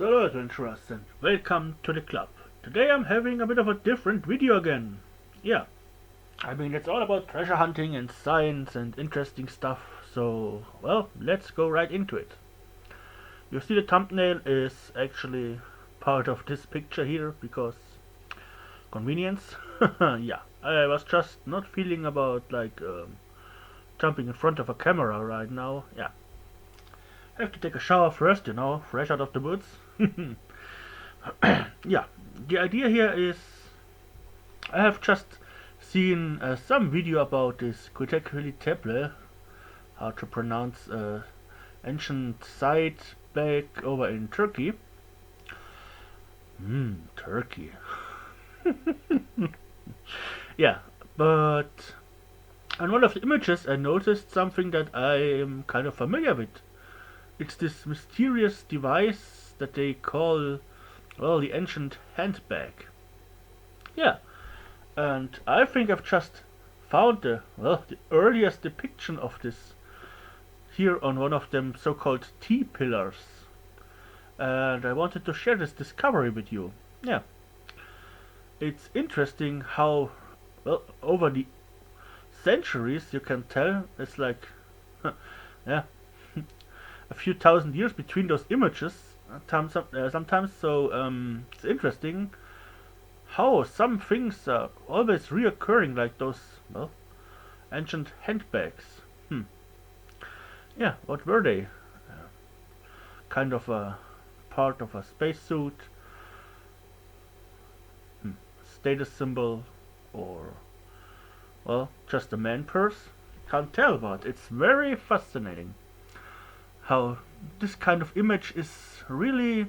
Hello adventurers and welcome to the club. Today I'm having a bit of a different video again. Yeah, it's all about treasure hunting and science and interesting stuff, so well, let's go right into it. You see the thumbnail is actually part of this picture here because convenience. Yeah, I was just not feeling about jumping in front of a camera right now. Yeah, have to take a shower first, fresh out of the woods. Yeah, the idea here is I have just seen some video about this Gobekli Tepe, how to pronounce ancient site back over in Turkey. Turkey. Yeah, but on one of the images I noticed something that I am kind of familiar with. It's this mysterious device that they call, well, the ancient handbag. Yeah, and I think I've just found the earliest depiction of this here on one of them so-called T-pillars. And I wanted to share this discovery with you. Yeah, it's interesting how, well, over the centuries you can tell it's like, yeah, a few thousand years between those images sometimes, so it's interesting how some things are always reoccurring, like those, well, ancient handbags. Yeah, what were they? Kind of a part of a spacesuit, status symbol, or, well, just a man purse? Can't tell, but it's very fascinating how this kind of image is really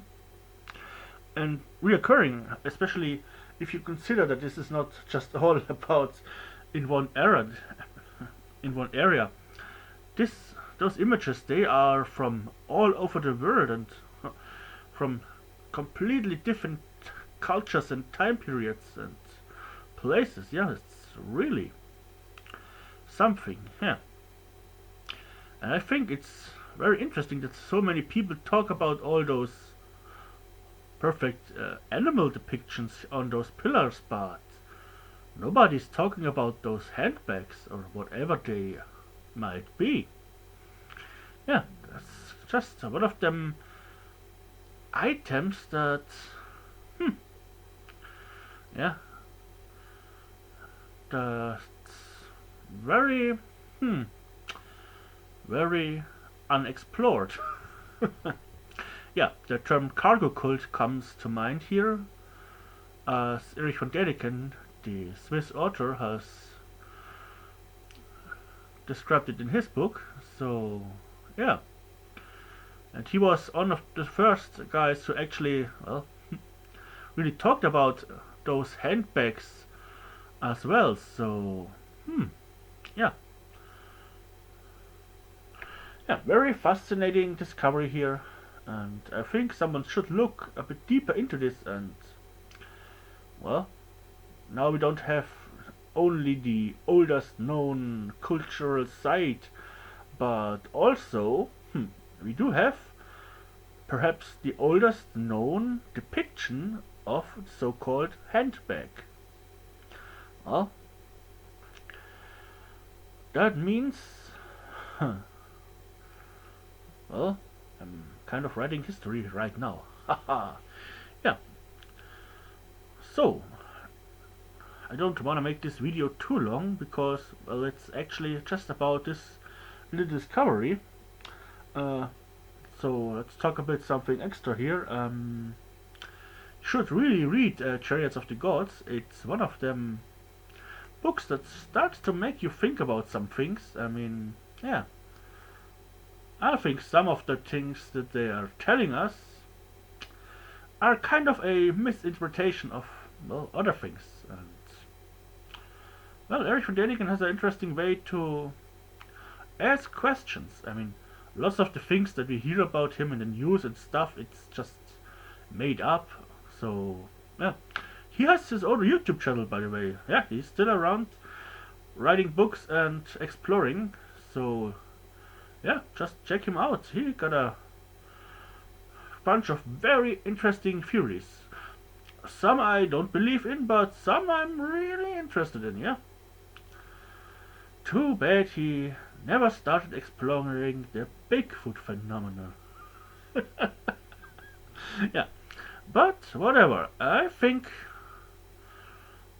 and reoccurring, especially if you consider that this is not just all about in one area. Those images, they are from all over the world and from completely different cultures and time periods and places. Yeah, it's really something. Yeah, and I think it's very interesting that so many people talk about all those perfect animal depictions on those pillars, but nobody's talking about those handbags or whatever they might be. Yeah, that's just one of them items that, yeah, that's very, very unexplored. Yeah, the term cargo cult comes to mind here, as Erich von Däniken, the Swiss author, has described it in his book. So, yeah, and he was one of the first guys who actually, well, really talked about those handbags as well. So, yeah. Yeah, very fascinating discovery here, and I think someone should look a bit deeper into this. And, well, now we don't have only the oldest known cultural site, but also we do have perhaps the oldest known depiction of the so-called handbag. Well, that means, well, I'm kind of writing history right now. Haha. Yeah. So, I don't want to make this video too long because, well, it's actually just about this little discovery. So let's talk about something extra here. You should really read Chariots of the Gods. It's one of them books that starts to make you think about some things. Yeah. I think some of the things that they are telling us are kind of a misinterpretation of, well, other things. And, well, Erich von Däniken has an interesting way to ask questions. Lots of the things that we hear about him in the news and stuff, it's just made up. So, yeah. He has his own YouTube channel, by the way. Yeah, he's still around, writing books and exploring. So, yeah, just check him out. He got a bunch of very interesting theories. Some I don't believe in, but some I'm really interested in, yeah? Too bad he never started exploring the Bigfoot phenomenon. Yeah, but whatever. I think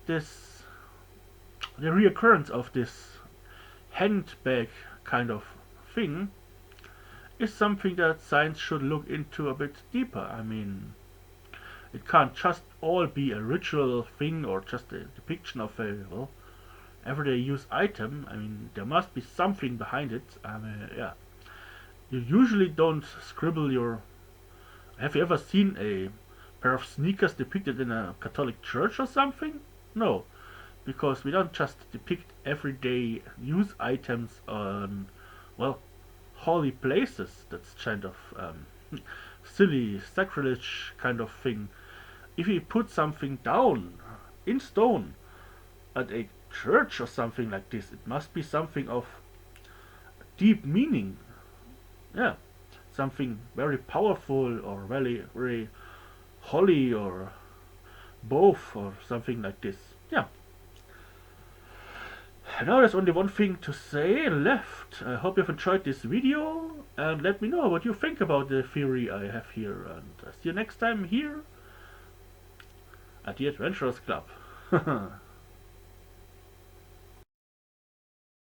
this the reoccurrence of this handbag kind of thing is something that science should look into a bit deeper. I mean, it can't just all be a ritual thing or just a depiction of a everyday use item. I mean, there must be something behind it. I mean, yeah. You usually don't scribble your. Have you ever seen a pair of sneakers depicted in a Catholic church or something? No, because we don't just depict everyday use items on, well, holy places. That's kind of silly, sacrilege kind of thing. If you put something down in stone at a church or something like this, it must be something of deep meaning. Yeah, something very powerful or very, very holy or both or something like this. Yeah. Now there's only one thing to say left. I hope you've enjoyed this video and let me know what you think about the theory I have here, and see you next time here at the Adventurers Club.